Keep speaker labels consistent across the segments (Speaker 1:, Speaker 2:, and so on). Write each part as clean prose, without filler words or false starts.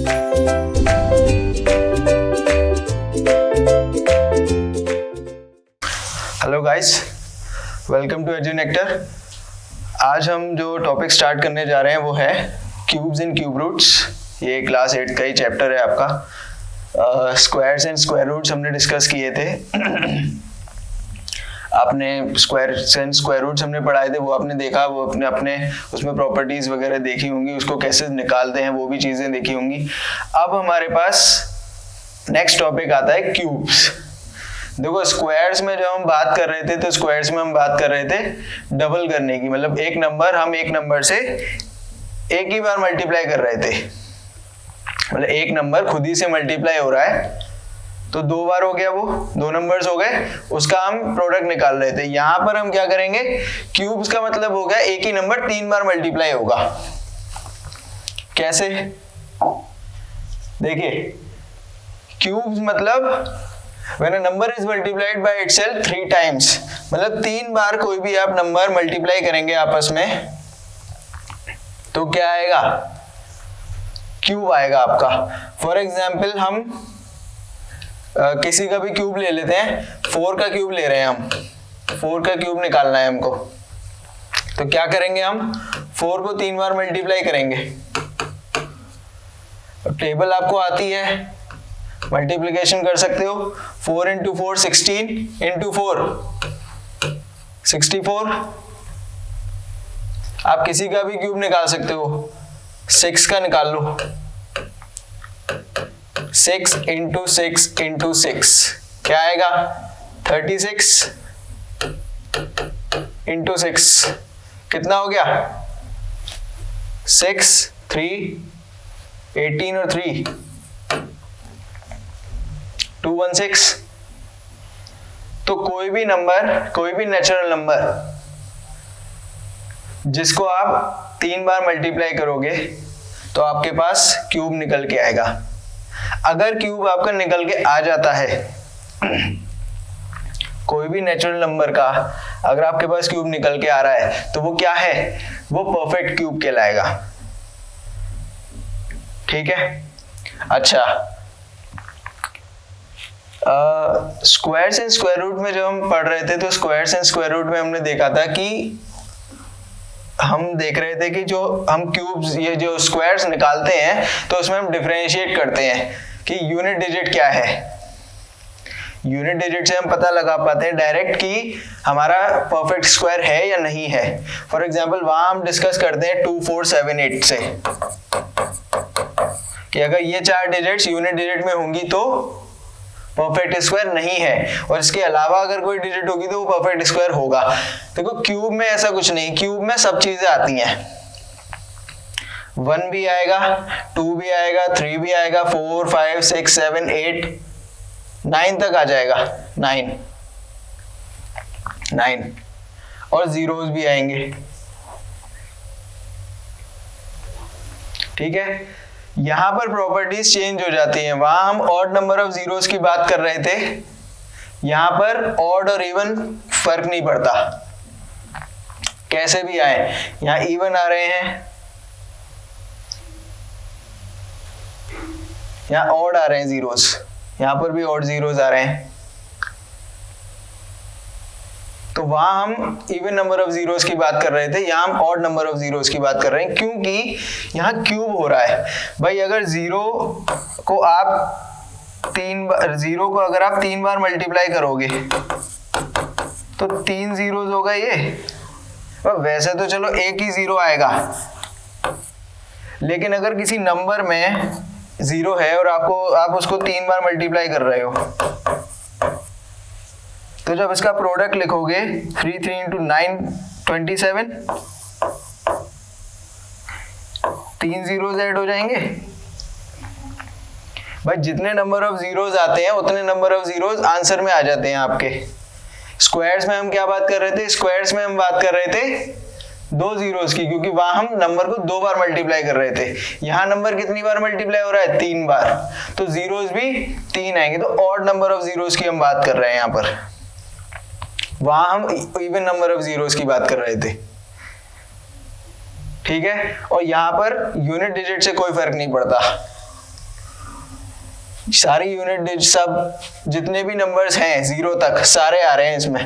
Speaker 1: Hello guys, welcome to Edunector. आज हम जो टॉपिक स्टार्ट करने जा रहे हैं वो है क्यूब्स एंड क्यूब रूट्स। ये क्लास 8 का ही चैप्टर है आपका। स्क्वायर्स एंड स्क्वायर रूट्स हमने डिस्कस किए थे। आपने स्क्वायर्स एंड स्क्वायर रूट्स हमने पढ़ाए थे, वो आपने देखा, वो अपने उसमें प्रॉपर्टीज वगैरह देखी होंगी, उसको कैसे निकालते हैं वो भी चीज़ें देखी होंगी। अब हमारे पास नेक्स्ट टॉपिक आता है क्यूब्स। देखो, स्क्वायर्स में जब हम बात कर रहे थे तो स्क्वायर्स में हम बात कर रहे थे डबल करने की, मतलब एक नंबर हम एक नंबर से एक ही बार मल्टीप्लाई कर रहे थे। मतलब एक नंबर खुद ही से मल्टीप्लाई हो रहा है तो दो बार हो गया, वो दो नंबर्स हो गए, उसका हम प्रोडक्ट निकाल रहे थे। यहां पर हम क्या करेंगे, क्यूब्स का मतलब हो गया एक ही नंबर तीन बार मल्टीप्लाई होगा। कैसे? देखिए, क्यूब्स मतलब when a number is multiplied by itself 3 times, मतलब तीन बार कोई भी आप नंबर मल्टीप्लाई करेंगे आपस में तो क्या आएगा, क्यूब आएगा आपका। फॉर एग्जाम्पल हम किसी का भी क्यूब ले लेते हैं, 4 का क्यूब ले रहे हैं हम, 4 का क्यूब निकालना है हमको, तो क्या करेंगे हम 4 को 3 बार मल्टीप्लाई करेंगे। टेबल आपको आती है, मल्टीप्लिकेशन कर सकते हो। 4 इंटू 4 16 इंटू 4 64। आप किसी का भी क्यूब निकाल सकते हो, 6 का निकाल लो, 6 इंटू 6 इंटू 6 क्या आएगा, 36 इंटू 6 कितना हो गया, 6 3 18 और 3 216। तो कोई भी नंबर, कोई भी नेचुरल नंबर जिसको आप 3 बार मल्टीप्लाई करोगे तो आपके पास क्यूब निकल के आएगा। अगर क्यूब आपका निकल के आ जाता है कोई भी नेचुरल नंबर का, अगर आपके पास क्यूब निकल के आ रहा है तो वो क्या है, वो परफेक्ट क्यूब कहलाएगा। ठीक है, अच्छा, स्क्वायर्स एंड स्क्वायर रूट में जब हम पढ़ रहे थे तो स्क्वायर्स एंड स्क्वायर रूट में हमने देखा था कि हम देख रहे थे कि जो हम क्यूब्स, ये जो स्क्वायर्स निकालते हैं तो उसमें हम डिफरेंशिएट करते हैं कि यूनिट डिजिट क्या है। यूनिट डिजिट से हम पता लगा पाते हैं डायरेक्ट कि हमारा परफेक्ट स्क्वायर है या नहीं है। फॉर एग्जांपल वहां हम डिस्कस करते हैं 2 4 7 8 से कि अगर ये 4 डिजिट्स यूनिट डिजिट में होंगी तो परफेक्ट स्क्वायर नहीं है, और इसके अलावा अगर कोई डिजिट होगी तो वो परफेक्ट स्क्वायर होगा। देखो, क्यूब में ऐसा कुछ नहीं, क्यूब में सब चीजें आती हैं। 1 भी आएगा, 2 भी आएगा, 3 भी आएगा, 4 5 6 7 8 9 तक आ जाएगा, 9 और जीरोस भी आएंगे। ठीक है, यहां पर प्रॉपर्टीज चेंज हो जाती हैं। वहां हम ऑड नंबर ऑफ जीरोस की बात कर रहे थे, यहां पर ऑड और इवन फर्क नहीं पड़ता, कैसे भी आए। यहां इवन आ रहे हैं, यहां ऑड आ रहे हैं जीरोस, यहां पर भी ऑड जीरोस आ रहे हैं। तो वहां हम इवन नंबर ऑफ जीरोस की बात कर रहे थे, यहां हम ऑड नंबर ऑफ जीरोस की बात कर रहे हैं, क्योंकि यहां क्यूब हो रहा है। भाई, अगर जीरो को अगर आप 3 बार मल्टीप्लाई करोगे तो 3 जीरोस होगा ये। वैसे तो चलो एक ही जीरो आएगा, लेकिन अगर किसी नंबर में जीरो है और आप उसको 3 बार मल्टीप्लाई कर रहे हो तो जब इसका प्रोडक्ट लिखोगे 3 3 इंटू 9 27, 3 जीरोस ऐड हो जाएंगे। भाई, जितने नंबर ऑफ जीरोस आते हैं उतने नंबर ऑफ जीरोस आंसर में आ जाते हैं आपके। स्क्वायर्स में हम क्या बात कर रहे थे, स्क्वायर्स में हम बात कर रहे थे 2 जीरोस की, क्योंकि वहां हम नंबर को 2 बार मल्टीप्लाई कर रहे थे। यहां नंबर कितनी बार मल्टीप्लाई हो रहा है, 3 बार, तो जीरोस भी 3 आएंगे। तो ऑड नंबर ऑफ जीरोस की हम बात कर रहे हैं यहां पर, वहां हम इवन नंबर ऑफ जीरोस की बात कर रहे थे। ठीक है, और यहां पर यूनिट डिजिट से कोई फर्क नहीं पड़ता, सारी यूनिट डिजिट सब जितने भी नंबर्स हैं 0 तक सारे आ रहे हैं इसमें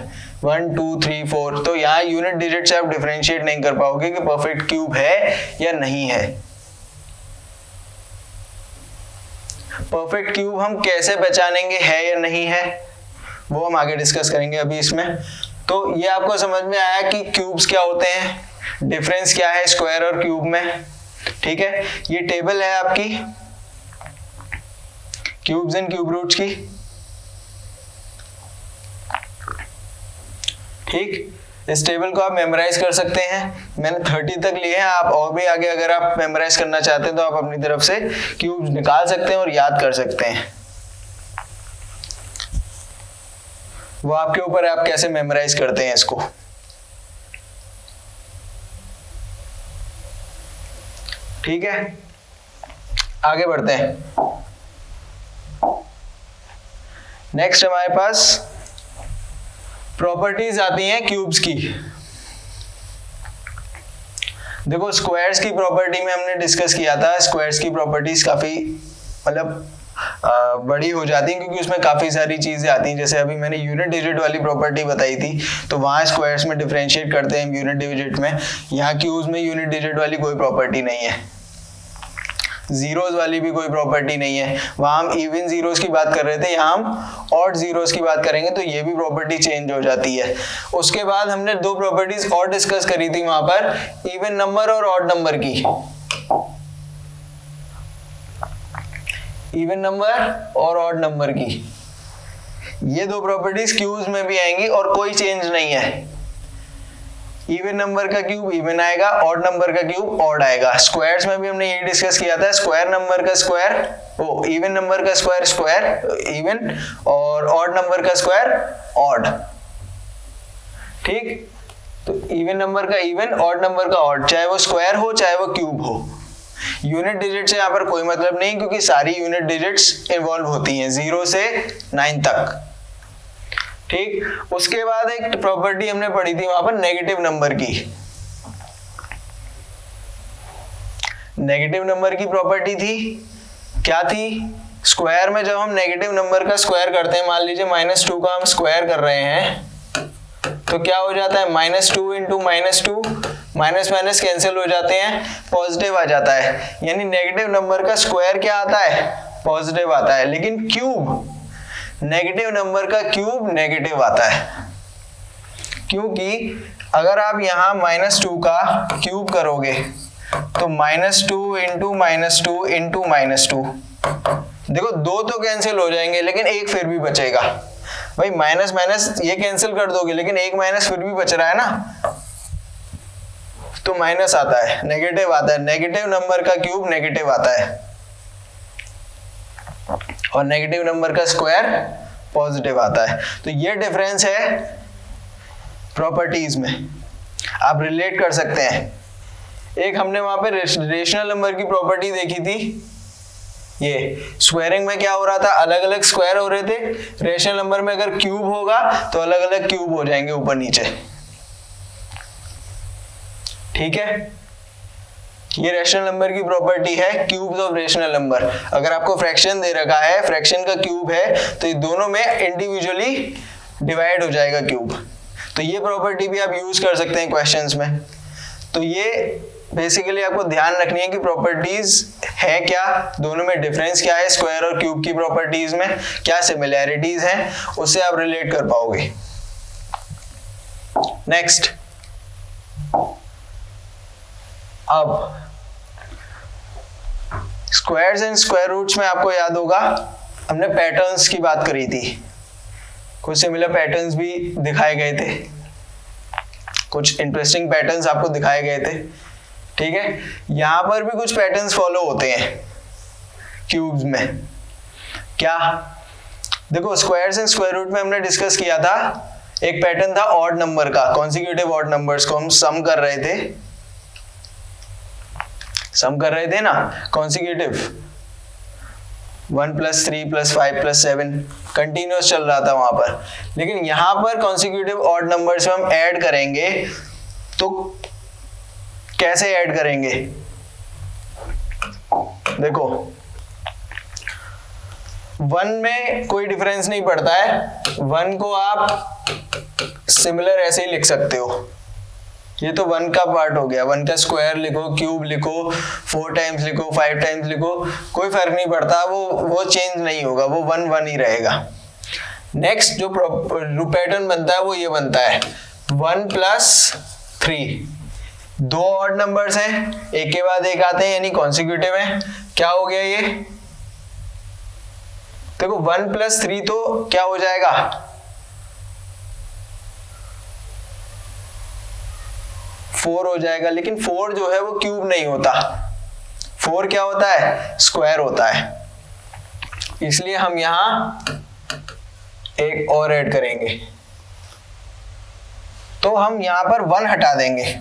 Speaker 1: 1 2 3 4। तो यहाँ यूनिट डिजिट से आप डिफरेंशिएट नहीं कर पाओगे कि परफेक्ट क्यूब है या नहीं है। परफेक्ट क्यूब हम कैसे पहचानेंगे है या नहीं है वो हम आगे डिस्कस करेंगे अभी इसमें। तो ये आपको समझ में आया कि क्यूब्स क्या होते हैं, डिफरेंस क्या है स्क्वायर और क्यूब में। ठीक है, ये टेबल है आपकी क्यूब्स एंड क्यूब रूट्स की। ठीक, इस टेबल को आप मेमोराइज कर सकते हैं। मैंने 30 तक लिए हैं, आप और भी आगे अगर आप मेमोराइज करना चाहते हैं तो आप अपनी तरफ से क्यूब्स निकाल सकते हैं और याद कर सकते हैं। वो आपके ऊपर है, आप कैसे मेमोराइज करते हैं इसको। ठीक है, आगे बढ़ते हैं। नेक्स्ट हमारे पास प्रॉपर्टीज आती हैं क्यूब्स की। देखो स्क्वायर्स की प्रॉपर्टी में हमने डिस्कस किया था, स्क्वायर्स की प्रॉपर्टीज काफी मतलब बड़ी हो जाती हैं क्योंकि उसमें काफी सारी चीजें आती हैं। जैसे अभी मैंने यूनिट डिजिट वाली प्रॉपर्टी बताई थी, तो वहां स्क्वायर्स में डिफरेंशिएट करते हैं यूनिट डिजिट में। यहाँ क्यूब्स में यूनिट डिजिट वाली कोई प्रॉपर्टी नहीं है, जीरोस वाली भी कोई प्रॉपर्टी नहीं है। वहां हम इवन जीरोस की बात कर रहे थे, यहाँ हम ऑड जीरोस की बात करेंगे, तो ये भी प्रॉपर्टी चेंज हो जाती है। उसके बाद हमने दो प्रॉपर्टीज और डिस्कस करी थी वहां पर, इवन नंबर और ऑड नंबर की। इवन नंबर और ऑड नंबर की ये दो प्रॉपर्टीज क्यूब्स में भी आएंगी और कोई चेंज नहीं है। इवन नंबर का क्यूब इवन आएगा, ऑड नंबर का क्यूब ऑड आएगा। स्क्वायर्स में भी हमने ये डिस्कस किया था, स्क्वायर नंबर का स्क्वायर इवन नंबर का स्क्वायर स्क्वायर इवन और ऑड नंबर का स्क्वायर ऑड। ठीक, तो इवन नंबर का इवन, ऑड नंबर का ऑड, चाहे वो स्क्वायर हो चाहे वो क्यूब हो। यूनिट डिजिट से यहाँ पर कोई मतलब नहीं क्योंकि सारी यूनिट डिजिट्स इन्वॉल्व होती हैं 0 से 9 तक। ठीक, उसके बाद एक प्रॉपर्टी हमने पढ़ी थी वहां पर नेगेटिव नंबर की। नेगेटिव नंबर की प्रॉपर्टी थी, क्या थी? स्क्वायर में जब हम नेगेटिव नंबर का स्क्वायर करते हैं, मान लीजिए -2 का हम स्क्वायर कर रहे हैं, तो क्या हो जाता है? -2 इंटू -2, माइनस माइनस कैंसिल हो जाते हैं, पॉजिटिव आ जाता है। यानी नेगेटिव नंबर का स्क्वायर क्या आता है? पॉजिटिव आता है। लेकिन क्यूब, नेगेटिव नंबर का क्यूब नेगेटिव आता है, क्योंकि अगर आप यहाँ -2 का क्यूब करोगे तो -2 इंटू -2 इंटू -2, देखो दो तो कैंसिल हो जाएंगे लेकिन एक फिर भी बचेगा। भाई माइनस माइनस ये कैंसिल कर दोगे लेकिन एक माइनस फिर भी बच रहा है ना, तो माइनस आता है, नेगेटिव आता है। नेगेटिव नंबर का क्यूब नेगेटिव आता है और नेगेटिव नंबर का स्क्वायर पॉजिटिव आता है। तो ये डिफरेंस है प्रॉपर्टीज में, आप रिलेट कर सकते हैं। एक हमने वहां पे रेशनल नंबर की प्रॉपर्टी देखी थी, ये स्क्वायरिंग में क्या हो रहा था, अलग अलग स्क्वायर हो रहे थे। रेशनल नंबर में अगर क्यूब होगा तो अलग अलग क्यूब हो जाएंगे ऊपर नीचे। ठीक है, ये रेशनल नंबर की प्रॉपर्टी है, क्यूब्स ऑफ रेशनल नंबर। अगर आपको फ्रैक्शन दे रखा है, फ्रैक्शन का क्यूब है, तो ये दोनों में इंडिविजुअली डिवाइड हो जाएगा क्यूब। तो ये प्रॉपर्टी भी आप यूज कर सकते हैं क्वेश्चंस में। तो ये बेसिकली आपको ध्यान रखनी है कि प्रॉपर्टीज है क्या, दोनों में डिफरेंस क्या है, स्क्वायर और क्यूब की प्रॉपर्टीज में क्या सिमिलैरिटीज हैं, उससे आप रिलेट कर पाओगे। नेक्स्ट, अब स्क्वायर्स एंड स्क्वायर रूट्स में आपको याद होगा हमने पैटर्न्स की बात करी थी, कुछ सिमिलर पैटर्न्स भी दिखाए गए थे, कुछ इंटरेस्टिंग पैटर्न्स आपको दिखाए गए थे। ठीक है, यहां पर भी कुछ पैटर्न्स फॉलो होते हैं क्यूब्स में। क्या? देखो स्क्वायर्स एंड स्क्वायर रूट में हमने डिस्कस किया था, एक पैटर्न था ऑड नंबर का, कॉन्सिक्यूटिव ऑड नंबर्स को हम सम कर रहे थे ना, कॉन्सिक्यूटिव 1 + 3 + 5 + 7 कंटिन्यूअस चल रहा था वहां पर। लेकिन यहां पर कॉन्सिक्यूटिव ऑड नंबर से हम ऐड करेंगे तो कैसे ऐड करेंगे? देखो 1 में कोई डिफरेंस नहीं पड़ता है, 1 को आप सिमिलर ऐसे ही लिख सकते हो। ये तो 1 का पार्ट हो गया, 1 का स्क्वायर लिखो, क्यूब लिखो, 4 टाइम्स लिखो, 5 टाइम्स लिखो, कोई फर्क नहीं पड़ता, वो चेंज नहीं होगा, वो 1 1 ही रहेगा। नेक्स्ट जो पैटर्न बनता है वो ये बनता है 1 + 3। 2 ऑड नंबर्स हैं, एक के बाद एक आते हैं, यानी कॉन्सिक्यूटिव है। क्या हो गया ये? देखो 1 + 3 तो क्या हो जाएगा? 4 हो जाएगा, लेकिन 4 जो है वो क्यूब नहीं होता, 4 क्या होता है? स्क्वायर होता है। इसलिए हम यहां एक और ऐड करेंगे, तो हम यहां पर 1 हटा देंगे।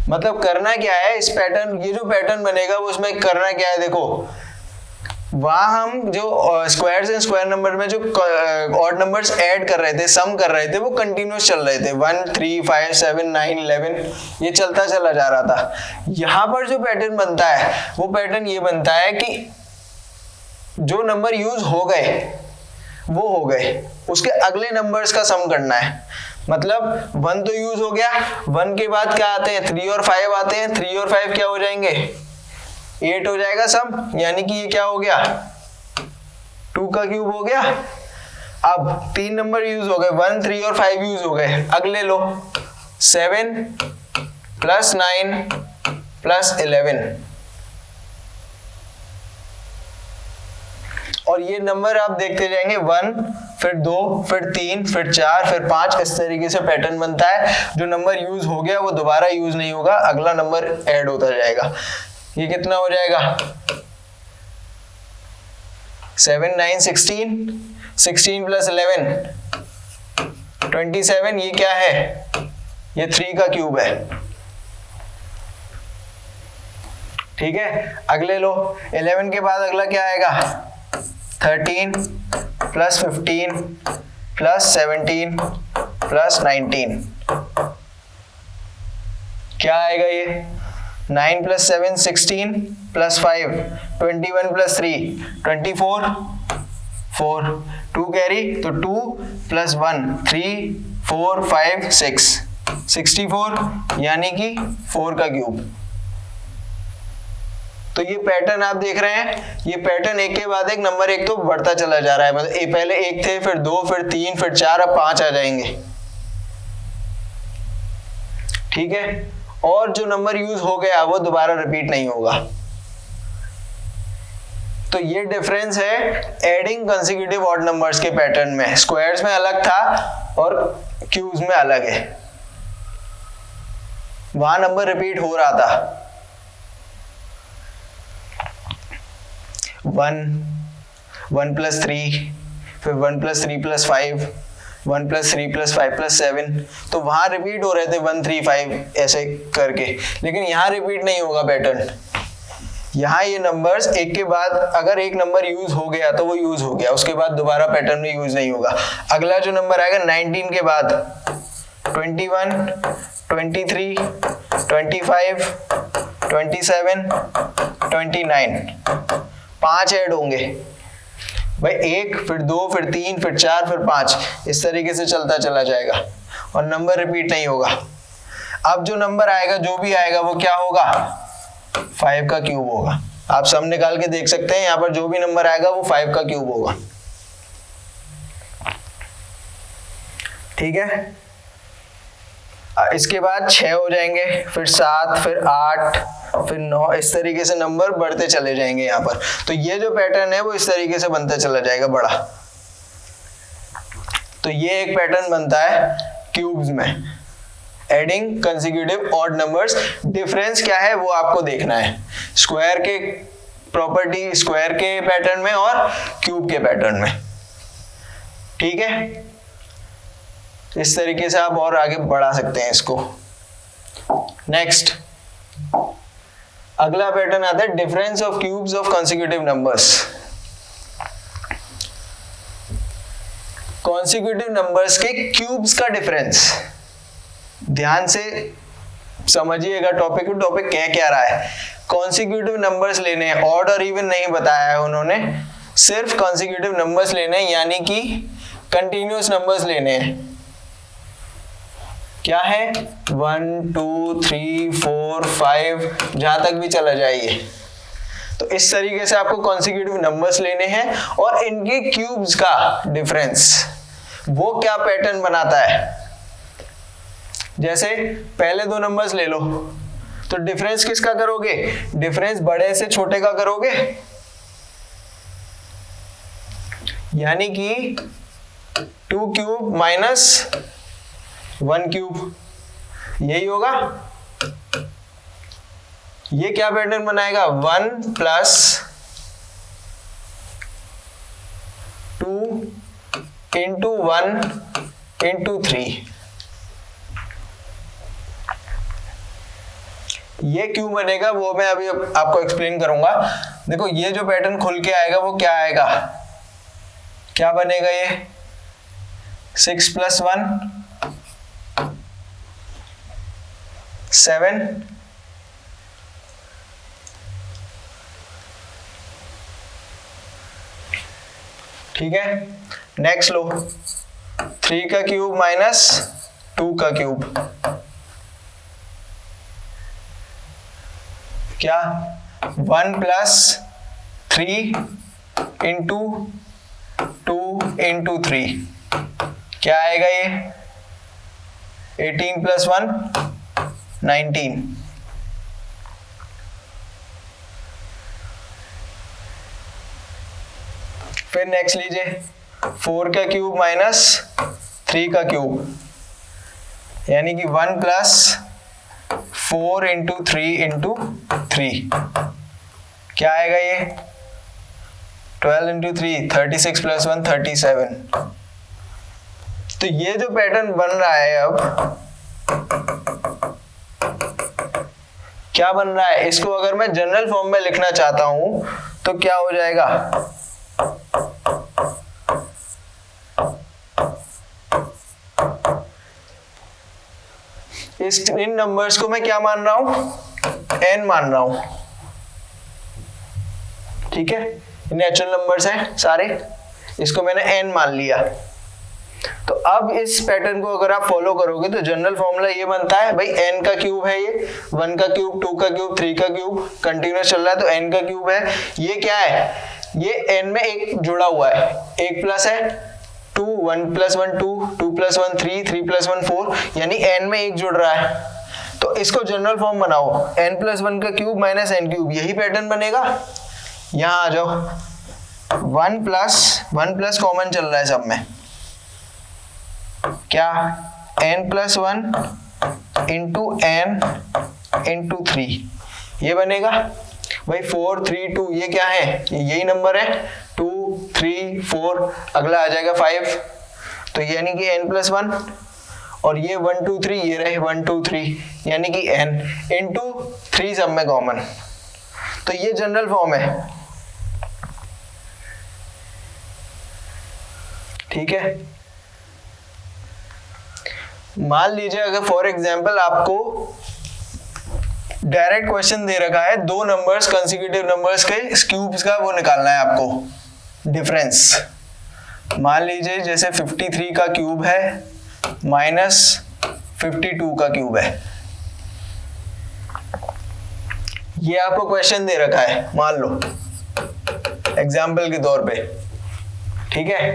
Speaker 1: मतलब करना क्या है इस पैटर्न, ये जो पैटर्न बनेगा वो उसमें करना क्या है, देखो वहां हम जो स्क्वायर्स एंड स्क्वायर नंबर में जो ऑड नंबर्स ऐड कर रहे थे, सम कर रहे थे, वो कंटिन्यूस चल रहे थे, 1 3 5 7 9 11 ये चलता चला जा रहा था। यहां पर जो पैटर्न बनता है वो पैटर्न ये बनता है कि जो नंबर यूज हो गए वो हो गए, उसके अगले नंबर्स का सम करना है। मतलब 1 तो यूज हो गया, 1 के बाद क्या आते हैं? 3 और 5 आते हैं, 3 और 5 क्या हो जाएंगे? 8 हो जाएगा सम, यानी कि ये क्या हो गया? 2 का क्यूब हो गया। अब 3 नंबर यूज हो गए, 1 3 और 5 यूज हो गए, अगले लो 7 + 9 + 11, और ये नंबर आप देखते जाएंगे 1 फिर 2 फिर 3 फिर 4 फिर 5, इस तरीके से पैटर्न बनता है। जो नंबर यूज हो गया वो दोबारा यूज नहीं होगा, अगला नंबर ऐड होता जाएगा। ये कितना हो जाएगा? 7 9 16, 16 + 11 27, ये क्या है? ये 3 का क्यूब है। ठीक है, अगले लो 11 के बाद अगला क्या आएगा? 13 + 15 + 17 + 19, क्या आएगा ये? 9 + 7 16 + 5 21 + 3 24 4 2 कैरी, तो 2 + 1 3 4 5 6 64, यानी कि 4 का क्यूब। तो ये पैटर्न आप देख रहे हैं, ये पैटर्न एक के बाद एक नंबर एक तो बढ़ता चला जा रहा है। मतलब पहले 1 थे, फिर 2 फिर 3 फिर 4, अब 5 आ जाएंगे। ठीक है, और जो नंबर यूज हो गया वो दोबारा रिपीट नहीं होगा। तो ये डिफरेंस है एडिंग कंसेक्यूटिव ऑड नंबर्स के पैटर्न में। स्क्वायर्स में अलग था और क्यूब्स में अलग है, वहां नंबर रिपीट हो रहा था। 1 + 3 फिर 1 + 3 + 5 1 + 3 + 5 + 7, तो वहां रिपीट हो रहे थे 1 3 5 ऐसे करके, लेकिन यहाँ रिपीट नहीं होगा पैटर्न। यहाँ ये नंबर्स एक के बाद अगर एक नंबर यूज हो गया तो वो यूज हो गया, उसके बाद दोबारा पैटर्न में यूज नहीं होगा। अगला जो नंबर आएगा 19 के बाद 21 23 25 27 29, 5 ऐड होंगे भाई, 1 फिर 2 फिर 3 फिर 4 फिर 5, इस तरीके से चलता चला जाएगा और नंबर रिपीट नहीं होगा। अब जो नंबर आएगा, जो भी आएगा, वो क्या होगा? 5 का क्यूब होगा। आप सम निकाल के देख सकते हैं, यहाँ पर जो भी नंबर आएगा वो 5 का क्यूब होगा। ठीक है, इसके बाद 6 हो जाएंगे, फिर 7 फिर 8 फिर 9, इस तरीके से नंबर बढ़ते चले जाएंगे यहाँ पर। तो ये जो पैटर्न है वो इस तरीके से बनता चला जाएगा बड़ा। तो ये एक पैटर्न बनता है क्यूब्स में, adding consecutive odd numbers. Difference क्या है वो आपको देखना है, स्क्वायर के प्रॉपर्टी, स्क्वायर के पैटर्न में और क्यूब के पैटर्न में। ठीक है, इस तरीके से आप और आगे बढ़ा सकते हैं इसको। नेक्स्ट अगला पैटर्न आता है difference of cubes of consecutive numbers. Consecutive numbers के क्यूब्स का डिफरेंस, ध्यान से समझिएगा टॉपिक को, टॉपिक कह क्या रहा है, कॉन्सिक्यूटिव नंबर्स लेने हैं, ऑड और इवन नहीं बताया है उन्होंने, सिर्फ कॉन्सिक्यूटिव नंबर्स लेने हैं, यानी कि कंटिन्यूअस नंबर्स लेने हैं। क्या है 1 2 3 4 5 जहां तक भी चला जाइए। तो इस तरीके से आपको कॉन्सिक्यूटिव नंबर्स लेने हैं और इनके क्यूब्स का डिफरेंस वो क्या पैटर्न बनाता है। जैसे पहले दो नंबर्स ले लो, तो डिफरेंस किसका करोगे, डिफरेंस बड़े से छोटे का करोगे, यानी कि 2 क्यूब माइनस 1 क्यूब, यही होगा। ये क्या पैटर्न बनाएगा, 1 प्लस 2 इंटू 1 इंटू 3। ये क्यों बनेगा वो मैं अभी आपको एक्सप्लेन करूंगा। देखो ये जो पैटर्न खुल के आएगा वो क्या आएगा, क्या बनेगा, ये 6 प्लस 1 7, ठीक है। नेक्स्ट लो 3 का क्यूब माइनस 2 का क्यूब, क्या 1 प्लस 3 इंटू 2 इंटू 3, क्या आएगा ये 18 प्लस 1 19। फिर नेक्स्ट लीजिए 4 का क्यूब माइनस 3 का क्यूब, यानी कि 1 प्लस 4 इंटू 3 इंटू 3, क्या आएगा ये 12 इंटू 3 36 प्लस 1 37। तो ये जो पैटर्न बन रहा है अब क्या बन रहा है, इसको अगर मैं जनरल फॉर्म में लिखना चाहता हूं तो क्या हो जाएगा, इन नंबर्स को मैं क्या मान रहा हूं, n मान रहा हूं, ठीक है। नेचुरल नंबर्स हैं सारे, इसको मैंने n मान लिया। तो अब इस पैटर्न को अगर आप फॉलो करोगे तो जनरल फॉर्मूला ये बनता है भाई n का क्यूब है, ये 1 का क्यूब 2 का क्यूब 3 का क्यूब कंटिन्यूस चल रहा है तो n का क्यूब है। ये क्या है, ये n में एक जुड़ा हुआ है, एक प्लस है 2 1 प्लस 1 2 2 प्लस 1 3 3 प्लस 1 4, यानी n में एक जुड़ रहा है। तो इसको जनरल फॉर्म बनाओ, n प्लस 1 का क्यूब माइनस n क्यूब, यही पैटर्न बनेगा। यहां आ जाओ 1 प्लस कॉमन चल रहा है सब में, क्या n plus 1 into n into 3, ये बनेगा भाई 4 3 2, ये क्या है, यही नंबर है 2 3 4, अगला आ जाएगा 5, तो यानी कि n प्लस 1, और ये 1 2 3 ये रहे 1 2 3, यानी कि n इंटू 3 सब में कॉमन। तो ये जनरल फॉर्म है, ठीक है। मान लीजिए अगर फॉर एग्जांपल आपको डायरेक्ट क्वेश्चन दे रखा है, दो नंबर्स कंसेक्यूटिव नंबर्स के क्यूब्स का वो निकालना है आपको डिफरेंस। मान लीजिए जैसे 53 का क्यूब है माइनस 52 का क्यूब है, ये आपको क्वेश्चन दे रखा है मान लो एग्जाम्पल के तौर पे, ठीक है।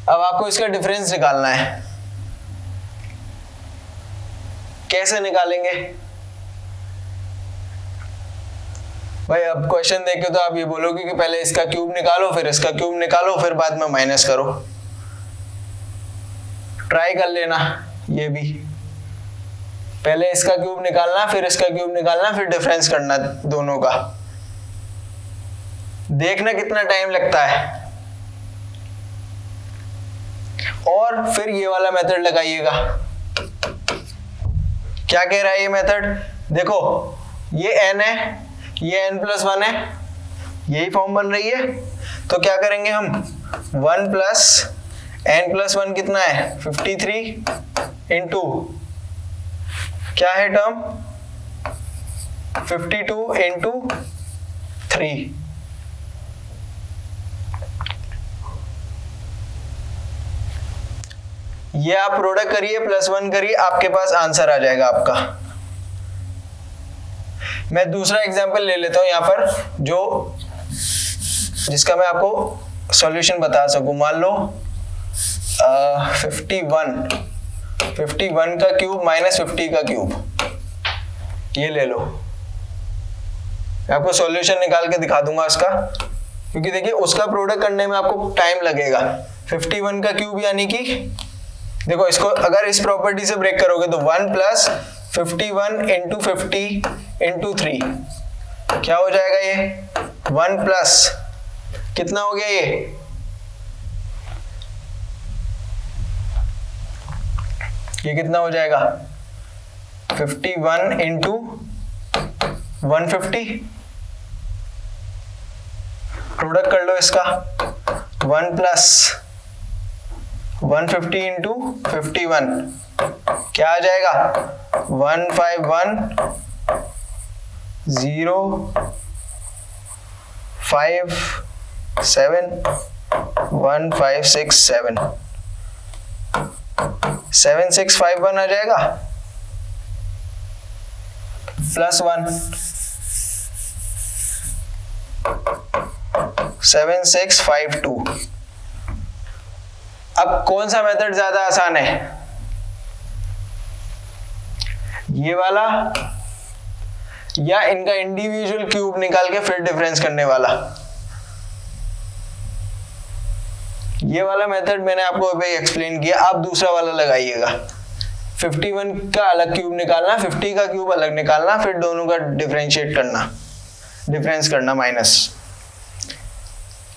Speaker 1: अब आपको इसका डिफरेंस निकालना है, कैसे निकालेंगे भाई। अब क्वेश्चन देख के तो आप ये बोलोगे कि पहले इसका क्यूब निकालो फिर इसका क्यूब निकालो फिर बाद में माइनस करो। ट्राई कर लेना ये भी, पहले इसका क्यूब निकालना फिर इसका क्यूब निकालना फिर डिफरेंस करना दोनों का, देखना कितना टाइम लगता है। और फिर ये वाला मेथड लगाइएगा। क्या कह रहा है ये मेथड, देखो ये n है, ये n प्लस 1 है, यही फॉर्म बन रही है। तो क्या करेंगे हम 1 प्लस n प्लस 1 कितना है 53 इंटू क्या है टर्म 52 इंटू 3, ये आप प्रोडक्ट करिए +1 करिए, आपके पास आंसर आ जाएगा आपका। मैं दूसरा एग्जांपल ले लेता हूं यहां पर, जो जिसका मैं आपको सॉल्यूशन बता सकूं। मान लो 51 का क्यूब माइनस 50 का क्यूब, ये ले लो। मैं आपको सॉल्यूशन निकाल के दिखा दूंगा उसका, क्योंकि देखिए उसका प्रोडक्ट करने में आपको टाइम लगेगा। 51 का क्यूब यानी कि देखो, इसको अगर इस प्रॉपर्टी से ब्रेक करोगे तो 1 + 51 इंटू 50 इंटू 3 क्या हो जाएगा? ये 1 प्लस कितना हो गया? ये कितना हो जाएगा? 51 इंटू 150, प्रोडक्ट कर लो इसका। 1 + 150 इंटू 51 क्या आ जाएगा? 151,057,1567 7651 आ जाएगा +1 7652। अब कौन सा मेथड ज्यादा आसान है, ये वाला या इनका इंडिविजुअल क्यूब निकाल के फिर डिफरेंस करने वाला? ये वाला मेथड मैंने आपको अभी एक्सप्लेन किया, आप दूसरा वाला लगाइएगा। 51 का अलग क्यूब निकालना, 50 का क्यूब अलग निकालना, फिर दोनों का डिफरेंशिएट करना, डिफरेंस करना माइनस,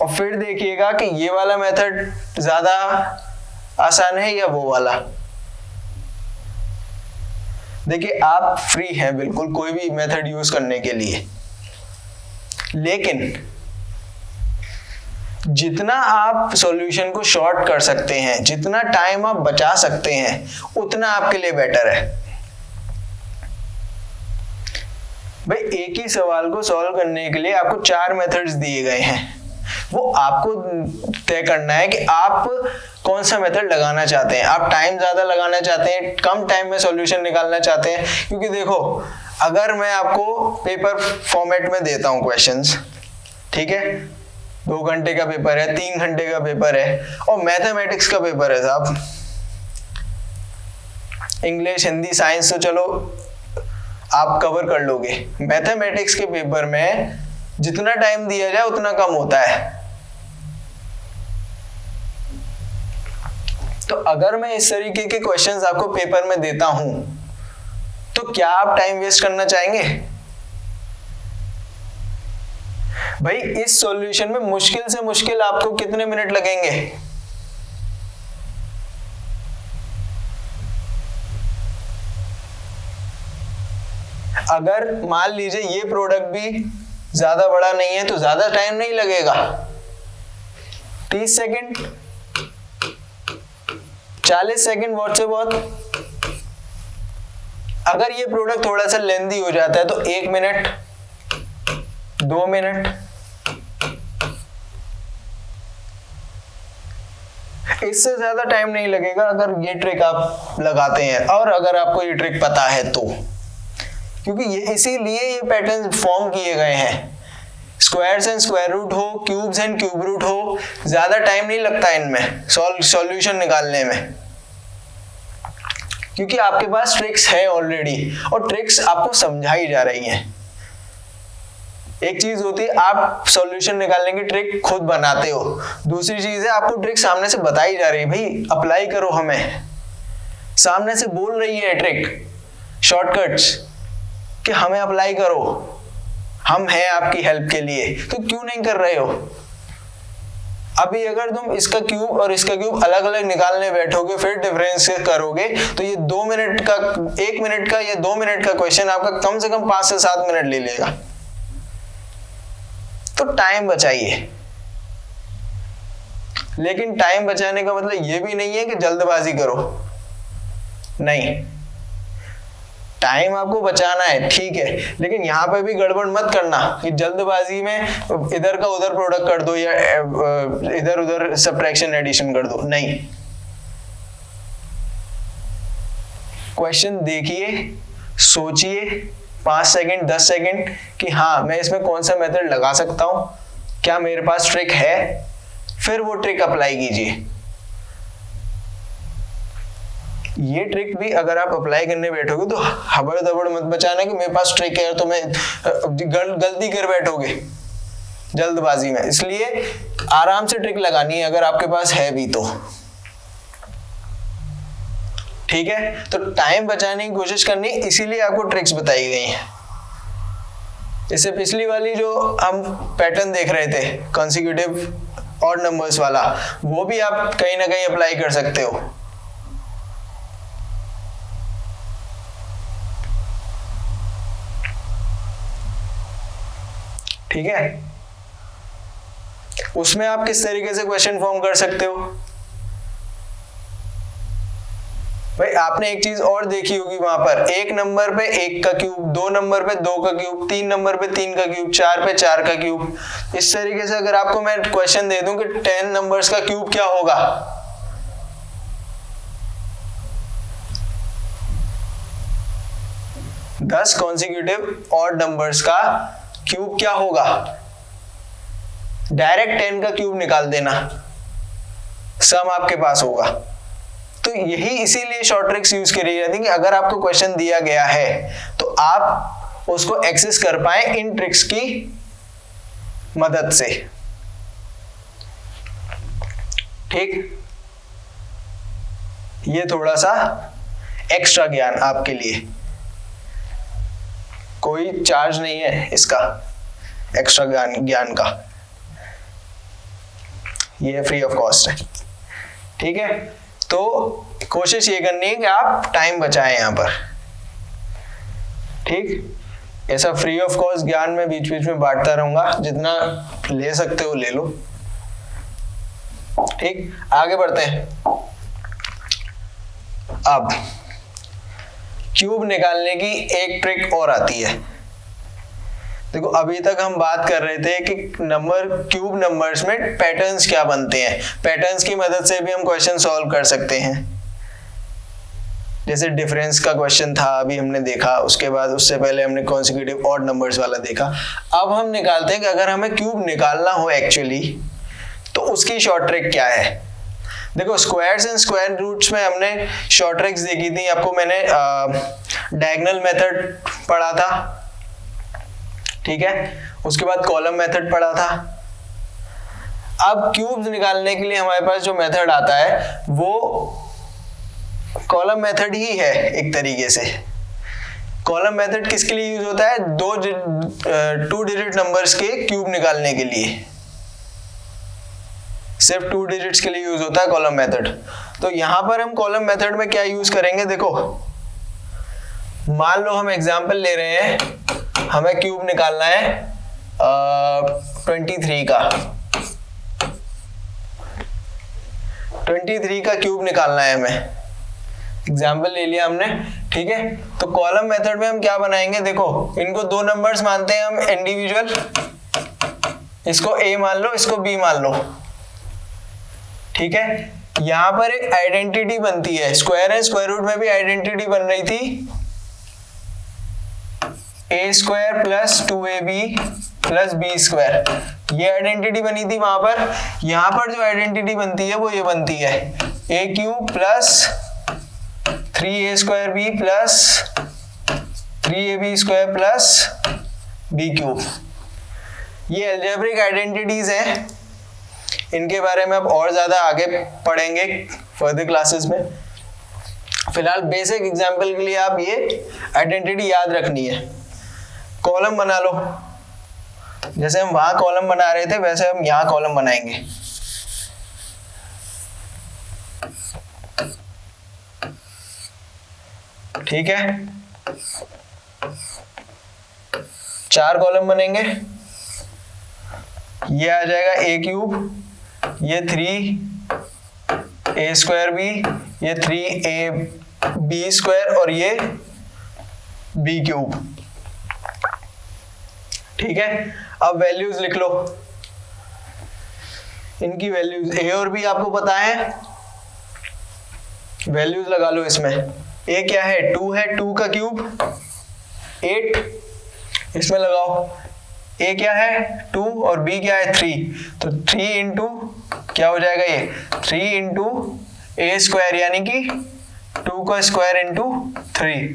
Speaker 1: और फिर देखिएगा कि ये वाला मेथड ज्यादा आसान है या वो वाला। देखिए आप फ्री हैं बिल्कुल कोई भी मेथड यूज करने के लिए, लेकिन जितना आप सॉल्यूशन को शॉर्ट कर सकते हैं, जितना टाइम आप बचा सकते हैं, उतना आपके लिए बेटर है। भाई एक ही सवाल को सॉल्व करने के लिए आपको 4 मेथड्स दिए गए हैं, वो आपको तय करना है कि आप कौन सा मेथड लगाना चाहते हैं। आप टाइम ज्यादा लगाना चाहते हैं, कम टाइम में सॉल्यूशन निकालना चाहते हैं। क्योंकि देखो, अगर मैं आपको पेपर फॉर्मेट में देता हूं क्वेश्चंस, ठीक है, 2 घंटे का पेपर है, 3 घंटे का पेपर है, और मैथमेटिक्स का पेपर है साहब, इंग्लिश हिंदी साइंस तो चलो आप कवर कर लोगे, मैथमेटिक्स के पेपर में जितना टाइम दिया जाए उतना कम होता है। तो अगर मैं इस तरीके के क्वेश्चंस आपको पेपर में देता हूं, तो क्या आप टाइम वेस्ट करना चाहेंगे? भाई इस सॉल्यूशन में मुश्किल से मुश्किल आपको कितने मिनट लगेंगे? अगर मान लीजिए ये प्रोडक्ट भी ज्यादा बड़ा नहीं है तो ज्यादा टाइम नहीं लगेगा, 30 सेकंड 40 सेकंड बहुत से बहुत। अगर ये प्रोडक्ट थोड़ा सा लेंदी हो जाता है तो 1 मिनट 2 मिनट, इससे ज्यादा टाइम नहीं लगेगा अगर ये ट्रिक आप लगाते हैं, और अगर आपको ये ट्रिक पता है तो, क्योंकि ये इसीलिए ये पैटर्न फॉर्म किए गए हैं। स्क्वायर्स एंड स्क्वायर रूट हो, क्यूब्स एंड क्यूब रूट हो, ज्यादा टाइम नहीं लगता इनमें सॉल्यूशन निकालने में, क्योंकि आपके पास ट्रिक्स है ऑलरेडी, और ट्रिक्स आपको समझाई जा रही हैं। एक चीज होती है आप सॉल्यूशन निकालने की ट्रिक खुद बनाते हो, दूसरी चीज है आपको ट्रिक सामने से बताई जा रही है, भाई अप्लाई करो, हमें सामने से बोल रही है ट्रिक शॉर्टकट्स कि हमें अप्लाई करो, हम हैं आपकी हेल्प के लिए, तो क्यों नहीं कर रहे हो? अभी अगर तुम इसका क्यूब और इसका क्यूब अलग अलग निकालने बैठोगे, फिर डिफरेंस करोगे, तो ये 2 मिनट का, 1 मिनट का या 2 मिनट का क्वेश्चन आपका कम से कम 5 से 7 मिनट ले लेगा। तो टाइम बचाइए, लेकिन टाइम बचाने का मतलब ये भी नहीं है कि जल्दबाजी करो, नहीं। टाइम आपको बचाना है, ठीक है, लेकिन यहाँ पे भी गड़बड़ मत करना कि जल्दबाजी में इधर का उधर प्रोडक्ट कर दो या इधर उधर सब्ट्रैक्शन एडिशन कर दो, नहीं। क्वेश्चन देखिए, सोचिए 5 सेकंड 10 सेकंड कि हाँ मैं इसमें कौन सा मेथड लगा सकता हूं, क्या मेरे पास ट्रिक है, फिर वो ट्रिक अप्लाई कीजिए। ये ट्रिक भी अगर आप अप्लाई करने बैठोगे तो हबड़ दबड़ मत बचाना कि मेरे पास ट्रिक है तो मैं गलती कर बैठोगे जल्दबाजी में, इसलिए आराम से ट्रिक लगानी है अगर आपके पास है भी तो, ठीक है। तो टाइम बचाने की कोशिश करनी, इसीलिए आपको ट्रिक्स बताई गई हैं। इससे पिछली वाली जो हम पैटर्न देख रहे थे कॉन्सिक्यूटिव ऑड नंबर्स वाला, वो भी आप कहीं ना कहीं अप्लाई कर सकते हो। ठीक है, उसमें आप किस तरीके से क्वेश्चन फॉर्म कर सकते हो। भाई आपने एक चीज और देखी होगी वहां पर, 1 नंबर पे 1 का क्यूब, 2 नंबर पे 2 का क्यूब, 3 नंबर पे 3 का क्यूब, 4 पे 4 का क्यूब। इस तरीके से अगर आपको मैं क्वेश्चन दे दूं कि 10 नंबर्स का क्यूब क्या होगा, दस कॉन्सिक्यूटिव ऑड नंबर्स का क्यूब क्या होगा, डायरेक्ट 10 का क्यूब निकाल देना, सम आपके पास होगा। तो यही इसीलिए शॉर्ट ट्रिक्स यूज करी जाती है कि अगर आपको क्वेश्चन दिया गया है तो आप उसको एक्सेस कर पाए इन ट्रिक्स की मदद से, ठीक। ये थोड़ा सा एक्स्ट्रा ज्ञान आपके लिए, कोई चार्ज नहीं है इसका, एक्स्ट्रा ज्ञान का, ये फ्री ऑफ कॉस्ट है, ठीक है। तो कोशिश ये करनी है कि आप टाइम बचाएं यहां पर, ठीक। ऐसा फ्री ऑफ कॉस्ट ज्ञान में बीच बीच में बांटता रहूंगा, जितना ले सकते हो ले लो, ठीक। आगे बढ़ते हैं। अब क्यूब निकालने की एक ट्रिक और आती है। देखो अभी तक हम बात कर रहे थे कि क्यूब नंबर्स में पैटर्न्स क्या बनते हैं, पैटर्न्स की मदद से भी हम क्वेश्चन सॉल्व कर सकते हैं। जैसे डिफरेंस का क्वेश्चन था अभी हमने देखा, उसके बाद उससे पहले हमने कॉन्सिक्यूटिव ऑड नंबर्स वाला देखा। अब हम निकालते हैं कि अगर हमें क्यूब निकालना हो एक्चुअली तो उसकी शॉर्ट ट्रिक क्या है। देखो स्क्वायर्स एंड स्क्वायर रूट्स में हमने शॉर्ट ट्रिक्स देखी थी, आपको मैंने डायगोनल मेथड पढ़ा था, ठीक है। उसके बाद कॉलम मेथड पढ़ा था। अब क्यूब्स निकालने के लिए हमारे पास जो मेथड आता है वो कॉलम मेथड ही है एक तरीके से। कॉलम मेथड किसके लिए यूज होता है, 2 डिजिट नंबर्स के क्यूब निकालने के लिए, सिर्फ 2 डिजिट्स के लिए यूज होता है कॉलम मेथड। तो यहां पर हम कॉलम मेथड में क्या यूज करेंगे, देखो मान लो हम एग्जांपल ले रहे हैं, हमें क्यूब निकालना है 23 का, 23 का क्यूब निकालना है हमें, एग्जाम्पल ले लिया हमने, ठीक है। तो कॉलम मेथड में हम क्या बनाएंगे, देखो इनको 2 नंबर्स मानते हैं हम इंडिविजुअल, इसको A मान लो, इसको B मान लो, ठीक है। यहां पर एक आइडेंटिटी बनती है, स्क्वायर एंड स्क्वायर रूट में भी आइडेंटिटी बन रही थी, a square plus 2ab plus b square, ये आइडेंटिटी बनी थी वहां पर। यहां पर जो आइडेंटिटी बनती है वो ये बनती है a cube plus 3a square b plus 3ab square plus b cube. ये अलजेब्रिक आइडेंटिटीज हैं, इनके बारे में अब और ज्यादा आगे पढ़ेंगे फर्दर क्लासेस में। फिलहाल बेसिक एग्जांपल के लिए आप ये आइडेंटिटी याद रखनी है। कॉलम बना लो, जैसे हम वहां कॉलम बना रहे थे वैसे हम यहां कॉलम बनाएंगे, ठीक है। 4 कॉलम बनेंगे, ये आ जाएगा a क्यूब, ये 3a स्क्वायर b, ये 3ab स्क्वायर और ये बी क्यूब। ठीक है, अब वैल्यूज लिख लो, इनकी वैल्यूज ए और बी आपको पता है, वैल्यूज लगा लो इसमें। ए क्या है, 2 है, 2 का क्यूब 8, इसमें लगाओ। ए क्या है 2 और बी क्या है 3, तो 3 इंटू क्या हो जाएगा ये 3 इंटू ए स्क्वायर यानी कि 2 का स्क्वायर इंटू 3,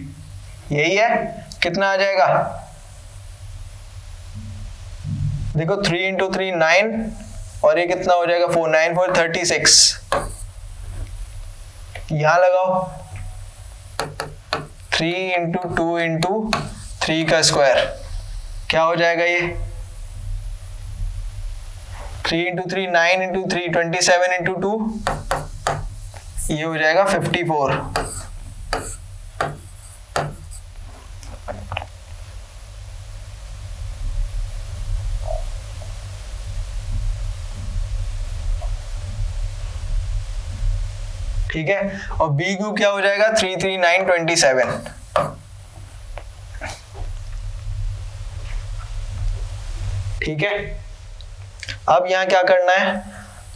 Speaker 1: यही है। कितना आ जाएगा देखो, 3 इंटू 3 9 और ये कितना हो जाएगा 4, 9 4 36। यहां लगाओ 3 इंटू 2 इंटू 3 का स्क्वायर, क्या हो जाएगा ये 3 इंटू 3 9 इंटू 3 27 इंटू 2, ये हो जाएगा 54। ठीक है, और बी क्यूब क्या हो जाएगा 3 3 9 27। ठीक है, अब यहां क्या करना है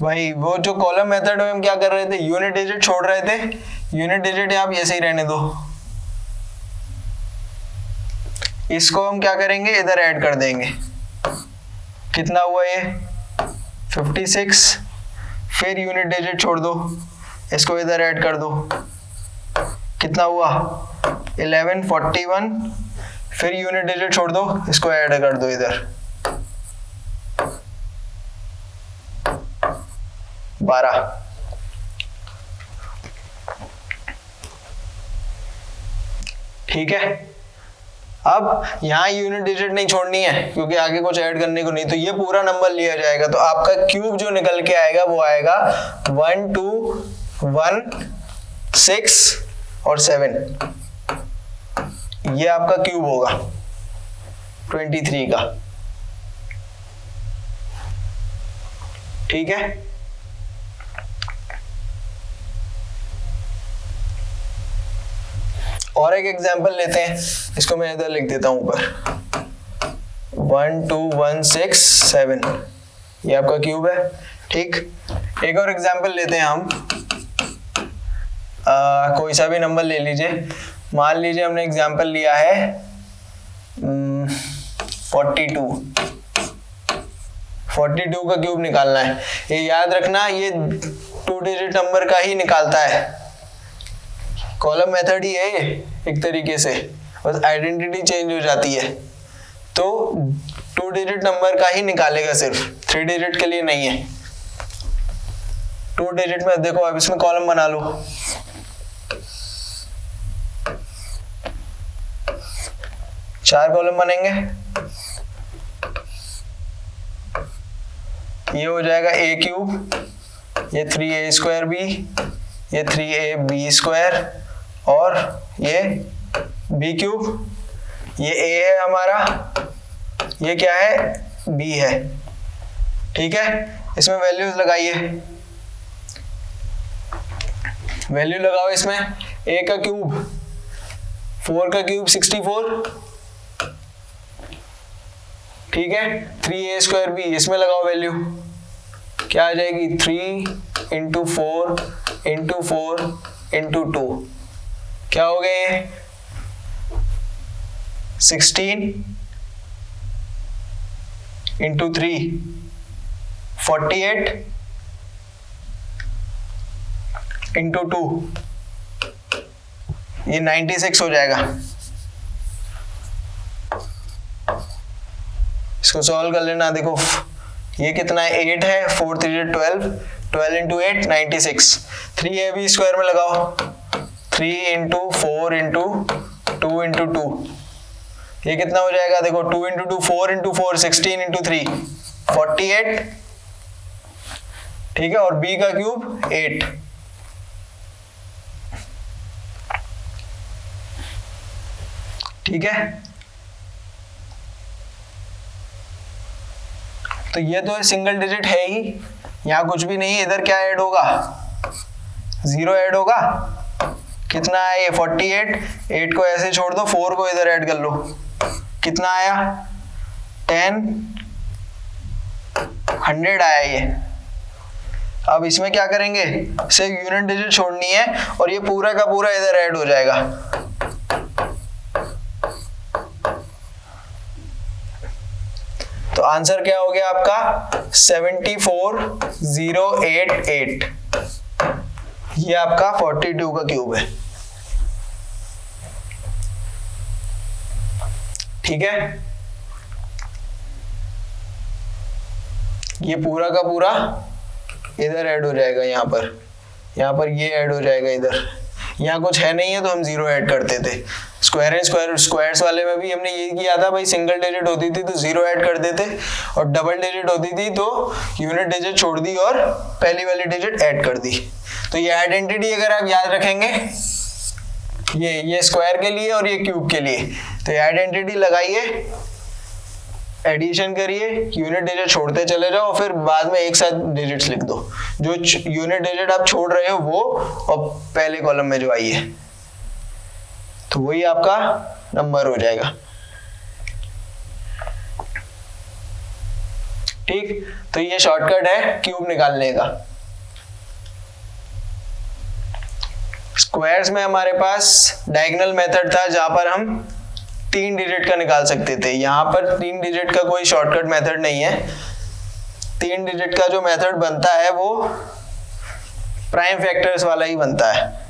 Speaker 1: भाई, वो जो कॉलम मेथड में हम क्या कर रहे थे, यूनिट डिजिट छोड़ रहे थे, यूनिट डिजिट आप ऐसे ही रहने दो, इसको हम क्या करेंगे इधर ऐड कर देंगे। कितना हुआ ये 56, फिर यूनिट डिजिट छोड़ दो, इसको इधर ऐड कर दो, कितना हुआ 11 41, फिर यूनिट डिजिट छोड़ दो, इसको ऐड कर दो इधर 12। ठीक है, अब यहां यूनिट डिजिट नहीं छोड़नी है क्योंकि आगे कुछ ऐड करने को नहीं, तो ये पूरा नंबर लिया जाएगा, तो आपका क्यूब जो निकल के आएगा वो आएगा 1 2 1 6 और 7, ये आपका क्यूब होगा 23 का। ठीक है, और एक एग्जांपल लेते हैं, इसको मैं इधर लिख देता हूं ऊपर 1 2 1 6 7, ये आपका क्यूब है। ठीक, एक और एग्जांपल लेते हैं हम, कोई सा भी नंबर ले लीजिए, मान लीजिए हमने एग्जांपल लिया है 42 का क्यूब निकालना है। ये याद रखना, ये 2 डिजिट नंबर का ही निकालता है, कॉलम मेथड ही है ये एक तरीके से, बस आइडेंटिटी चेंज हो जाती है, तो 2 डिजिट नंबर का ही निकालेगा, सिर्फ 3 डिजिट के लिए नहीं है। 2 डिजिट में देखो, अब इसमें कॉलम बना लो, चार कॉलम बनेंगे, ये हो जाएगा ए क्यूब, ये 3a स्क्वायर बी, ये 3ab स्क्वायर, और ये बी क्यूब, ये a है हमारा, ये क्या है b है। ठीक है, इसमें वैल्यूज लगाइए, वैल्यू लगाओ इसमें, a का क्यूब 4 का क्यूब 64, ठीक है, 3a स्क्वायर b, इसमें लगाओ वैल्यू, क्या आ जाएगी 3 इंटू 4 इंटू 4 इंटू 2, क्या हो गए ये 16 इंटू 3 48 इंटू 2, ये 96 हो जाएगा। इसको सॉल्व कर लेना, देखो ये कितना है 8 है, 4 3 12, 12 इंटू 8 96, 3ab स्क्वायर में लगाओ, 3 इंटू 4 इंटू 2 इंटू 2, ये कितना हो जाएगा देखो 2 इंटू 2 4 इंटू 4 16 इंटू 3 48, ठीक है, और b का क्यूब 8। ठीक है, तो ये तो सिंगल डिजिट है ही, यहाँ कुछ भी नहीं है, इधर क्या ऐड होगा 0 ऐड होगा, कितना है ये 48, 8 को ऐसे छोड़ दो, 4 को इधर ऐड कर लो, कितना आया 10, 100 आया ये। अब इसमें क्या करेंगे, सिर्फ यूनिट डिजिट छोड़नी है और ये पूरा का पूरा इधर ऐड हो जाएगा। तो आंसर क्या हो गया आपका 74088, ये आपका 42 का क्यूब है। ठीक है, ये पूरा का पूरा इधर ऐड हो जाएगा, यहाँ पर ये ऐड हो जाएगा इधर। यहाँ कुछ है नहीं है तो हम 0 ऐड करते थे। स्क्वायर्स वाले में भी हमने ये किया था भाई, सिंगल डिजिट होती थी तो 0 ऐड कर देते, और डबल डिजिट होती थी तो यूनिट डिजिट छोड़ दी और पहली वाली डिजिट ऐड कर दी। तो ये आइडेंटिटी अगर आप याद रखेंगे, ये स्क्वायर के लिए और ये क्यूब के लिए, तो ये आइडेंटिटी लगाइए, एडिशन करिए, यूनिट डिजिट छोड़ते चले जाओ, फिर बाद में एक साथ डिजिट्स लिख दो, जो यूनिट डिजिट आप छोड़ रहे हो वो और पहले कॉलम में जो आई है, तो वही आपका नंबर हो जाएगा। ठीक, तो ये शॉर्टकट है क्यूब निकालने का। स्क्वायर्स में हमारे पास डायगोनल मेथड था जहां पर हम 3 डिजिट का निकाल सकते थे। यहाँ पर 3 डिजिट का कोई शॉर्टकट मेथड नहीं है। 3 डिजिट का जो मेथड बनता है वो प्राइम फैक्टर्स वाला ही बनता है।